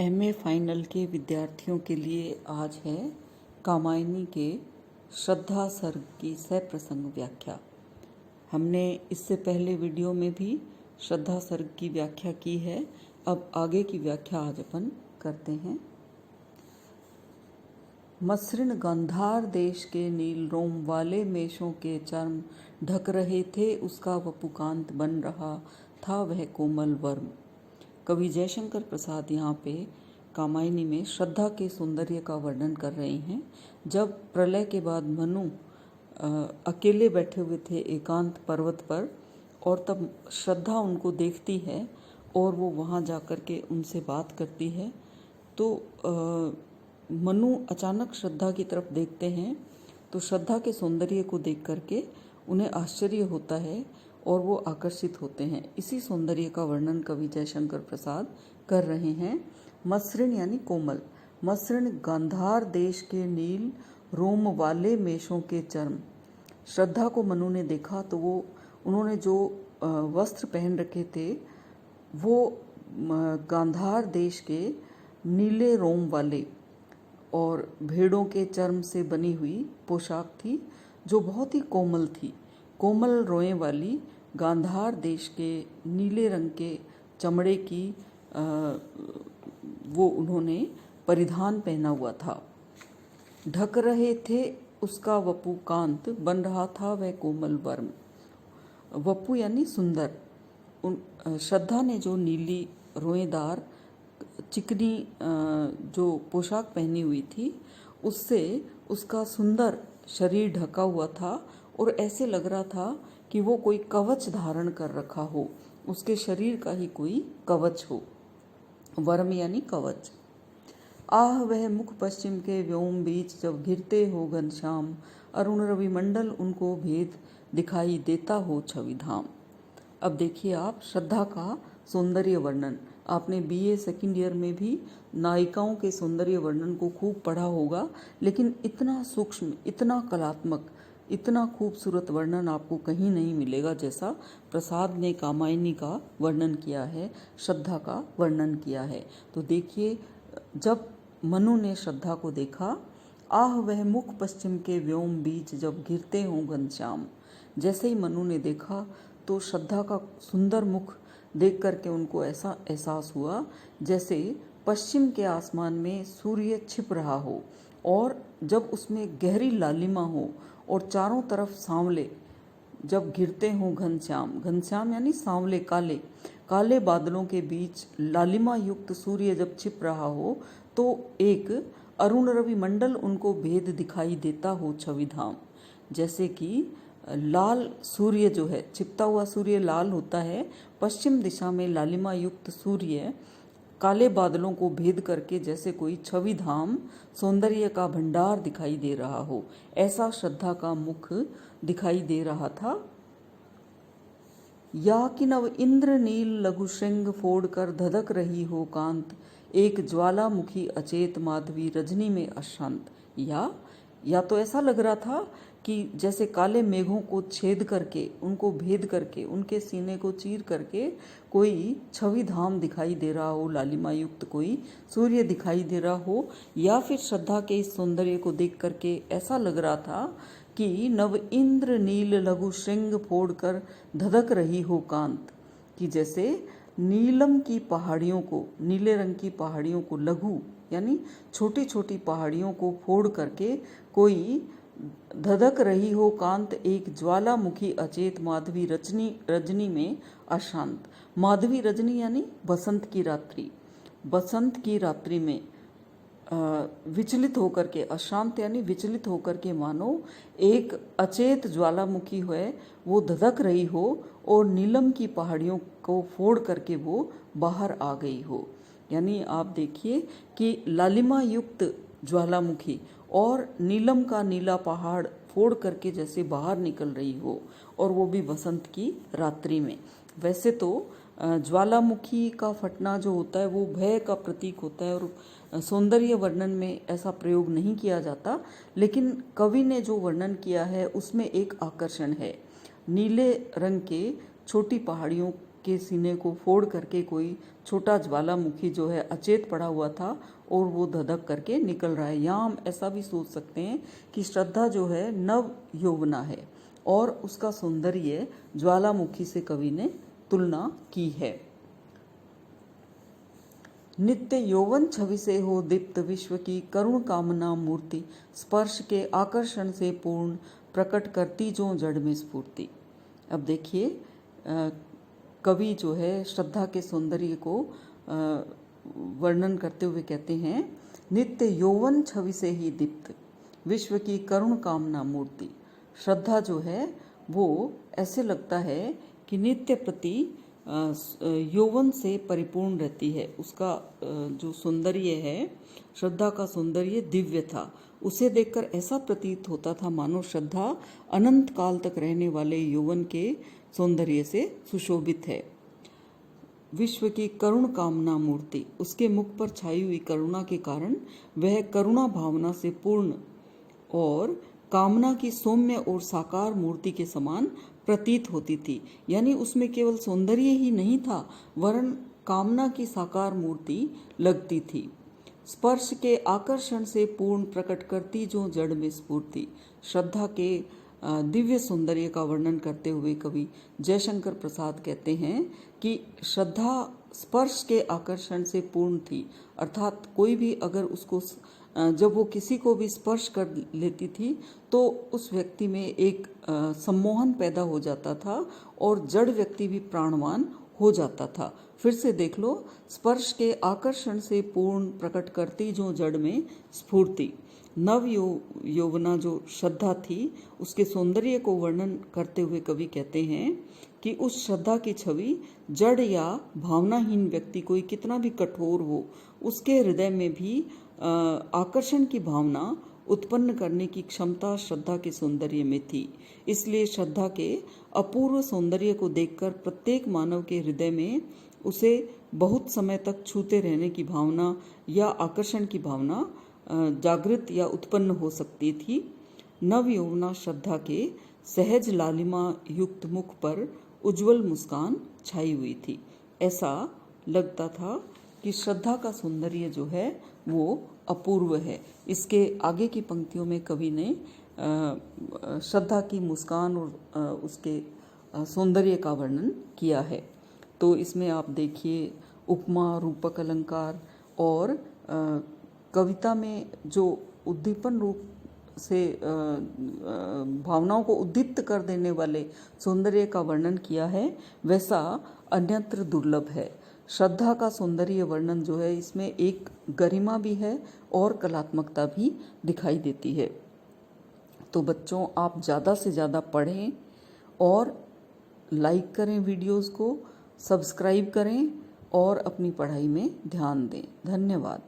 MA final के विद्यार्थियों के लिए आज है कामायनी के श्रद्धा सर्ग की सप्रसंग व्याख्या। हमने इससे पहले वीडियो में भी श्रद्धा सर्ग की व्याख्या की है। अब आगे की व्याख्या आज अपन करते हैं। मसृण गांधार देश के नील रोम वाले मेषों के चर्म ढक रहे थे, उसका वपुकांत बन रहा था वह कोमल वर्म। कवि जयशंकर प्रसाद यहाँ पे कामायनी में श्रद्धा के सौंदर्य का वर्णन कर रहे हैं। जब प्रलय के बाद मनु अकेले बैठे हुए थे एकांत पर्वत पर, और तब श्रद्धा उनको देखती है और वो वहाँ जा कर के उनसे बात करती है, तो मनु अचानक श्रद्धा की तरफ देखते हैं तो श्रद्धा के सौंदर्य को देख करके उन्हें आश्चर्य होता है और वो आकर्षित होते हैं। इसी सौंदर्य का वर्णन कवि जयशंकर प्रसाद कर रहे हैं। मसृण यानी कोमल। मसृण गांधार देश के नील रोम वाले मेषों के चर्म। श्रद्धा को मनु ने देखा तो वो उन्होंने जो वस्त्र पहन रखे थे वो गांधार देश के नीले रोम वाले और भेड़ों के चर्म से बनी हुई पोशाक थी जो बहुत ही कोमल थी। कोमल रोएं वाली गांधार देश के नीले रंग के चमड़े की वो उन्होंने परिधान पहना हुआ था। ढक रहे थे उसका वपुकांत बन रहा था वह कोमल वर्म। वपु यानी सुंदर। श्रद्धा ने जो नीली रोएदार चिकनी जो पोशाक पहनी हुई थी उससे उसका सुंदर शरीर ढका हुआ था और ऐसे लग रहा था कि वो कोई कवच धारण कर रखा हो, उसके शरीर का ही कोई कवच हो। वर्म यानी कवच। आह वह मुख पश्चिम के व्योम बीच जब घिरते हो घनश्याम, अरुण रवि मंडल उनको भेद दिखाई देता हो छविधाम। अब देखिए आप श्रद्धा का सौंदर्य वर्णन। आपने बीए सेकंड ईयर में भी नायिकाओं के सौंदर्य वर्णन को खूब पढ़ा होगा, लेकिन इतना सूक्ष्म, इतना कलात्मक, इतना खूबसूरत वर्णन आपको कहीं नहीं मिलेगा जैसा प्रसाद ने कामायनी का वर्णन किया है, श्रद्धा का वर्णन किया है। तो देखिए, जब मनु ने श्रद्धा को देखा, आह वह मुख पश्चिम के व्योम बीच जब घिरते हों घनश्याम। जैसे ही मनु ने देखा तो श्रद्धा का सुंदर मुख देख करके उनको ऐसा एहसास हुआ जैसे पश्चिम के आसमान में सूर्य छिप रहा हो और जब उसमें गहरी लालिमा हो और चारों तरफ सांवले जब घिरते हों घनश्याम। घनश्याम यानी सांवले, काले काले बादलों के बीच लालिमा युक्त सूर्य जब छिप रहा हो तो एक अरुण रवि मंडल उनको भेद दिखाई देता हो छविधाम। जैसे कि लाल सूर्य जो है, छिपता हुआ सूर्य लाल होता है, पश्चिम दिशा में लालिमा युक्त सूर्य काले बादलों को भेद करके जैसे कोई छवि धाम सौंदर्य का भंडार दिखाई दे रहा हो, ऐसा श्रद्धा का मुख दिखाई दे रहा था। या कि नव इंद्र नील लघु श्रृंग फोड़ कर धधक रही हो कांत, एक ज्वालामुखी अचेत माधवी रजनी में अशांत। या तो ऐसा लग रहा था कि जैसे काले मेघों को छेद करके, उनको भेद करके, उनके सीने को चीर करके कोई छवि धाम दिखाई दे रहा हो, लालिमा युक्त कोई सूर्य दिखाई दे रहा हो, या फिर श्रद्धा के इस सौंदर्य को देख करके ऐसा लग रहा था कि नव इंद्र नील लघु श्रृंग फोड़ कर धधक रही हो कांत, कि जैसे नीलम की पहाड़ियों को, नीले रंग की पहाड़ियों को, लघु यानी छोटी छोटी पहाड़ियों को फोड़ करके कोई धधक रही हो कांत, एक ज्वालामुखी अचेत माधवी रजनी में अशांत। माधवी रजनी यानी बसंत की रात्रि। बसंत की रात्रि में विचलित होकर के, अशांत यानी विचलित होकर के मानो एक अचेत ज्वालामुखी है वो धधक रही हो और नीलम की पहाड़ियों को फोड़ करके वो बाहर आ गई हो। यानी आप देखिए कि लालिमा युक्त ज्वालामुखी और नीलम का नीला पहाड़ फोड़ करके जैसे बाहर निकल रही हो, और वो भी बसंत की रात्रि में। वैसे तो ज्वालामुखी का फटना जो होता है वो भय का प्रतीक होता है और सौंदर्य वर्णन में ऐसा प्रयोग नहीं किया जाता, लेकिन कवि ने जो वर्णन किया है उसमें एक आकर्षण है। नीले रंग के छोटी पहाड़ियों के सीने को फोड़ करके कोई छोटा ज्वालामुखी जो है अचेत पड़ा हुआ था और वो धधक करके निकल रहा है। यहाँ हम ऐसा भी सोच सकते हैं कि श्रद्धा जो है नव यौवना है और उसका सौंदर्य ज्वालामुखी से कवि ने तुलना की है। नित्य यौवन छवि से हो दीप्त विश्व की करुण कामना मूर्ति, स्पर्श के आकर्षण से पूर्ण प्रकट करती जो जड़ में स्फूर्ति। अब देखिए कवि जो है श्रद्धा के सौंदर्य को वर्णन करते हुए कहते हैं, नित्य यौवन छवि से ही दीप्त विश्व की करुण कामना मूर्ति। श्रद्धा जो है वो ऐसे लगता है कि नित्य प्रति यौवन से परिपूर्ण रहती है। उसका जो सौंदर्य है, श्रद्धा का सौंदर्य दिव्य था। उसे देखकर ऐसा प्रतीत होता था मानो श्रद्धा अनंत काल तक रहने वाले यौवन के सौंदर्य से सुशोभित है। विश्व की करुण कामना मूर्ति, उसके मुख पर छाई हुई करुणा के कारण वह करुणा भावना से पूर्ण और कामना की सौम्य और साकार मूर्ति के समान प्रतीत होती थी। यानी उसमें केवल सौंदर्य ही नहीं था वरन कामना की साकार मूर्ति लगती थी। स्पर्श के आकर्षण से पूर्ण प्रकट करती जो जड़ में स्फूर्ति। श्रद्धा के दिव्य सौंदर्य का वर्णन करते हुए कवि जयशंकर प्रसाद कहते हैं कि श्रद्धा स्पर्श के आकर्षण से पूर्ण थी, अर्थात कोई भी अगर उसको जब वो किसी को भी स्पर्श कर लेती थी तो उस व्यक्ति में एक सम्मोहन पैदा हो जाता था और जड़ व्यक्ति भी प्राणवान हो जाता था। फिर से देख लो, स्पर्श के आकर्षण से पूर्ण प्रकट करती जो जड़ में स्फूर्ति। नव यौवना जो श्रद्धा थी उसके सौंदर्य को वर्णन करते हुए कवि कहते हैं कि उस श्रद्धा की छवि जड़ या भावनाहीन व्यक्ति कोई कितना भी कठोर हो उसके हृदय में भी आकर्षण की भावना उत्पन्न करने की क्षमता श्रद्धा के सौंदर्य में थी। इसलिए श्रद्धा के अपूर्व सौंदर्य को देखकर प्रत्येक मानव के हृदय में उसे बहुत समय तक छूते रहने की भावना या आकर्षण की भावना जागृत या उत्पन्न हो सकती थी। नव यौवना श्रद्धा के सहज लालिमा युक्त मुख पर उज्जवल मुस्कान छाई हुई थी। ऐसा लगता था कि श्रद्धा का सौंदर्य जो है वो अपूर्व है। इसके आगे की पंक्तियों में कवि ने श्रद्धा की मुस्कान और उसके सौंदर्य का वर्णन किया है। तो इसमें आप देखिए उपमा, रूपक अलंकार और कविता में जो उद्दीपन रूप से भावनाओं को उद्दीप्त कर देने वाले सौंदर्य का वर्णन किया है वैसा अन्यत्र दुर्लभ है। श्रद्धा का सौंदर्य वर्णन जो है इसमें एक गरिमा भी है और कलात्मकता भी दिखाई देती है। तो बच्चों, आप ज़्यादा से ज़्यादा पढ़ें और लाइक करें, वीडियोस को सब्सक्राइब करें और अपनी पढ़ाई में ध्यान दें। धन्यवाद।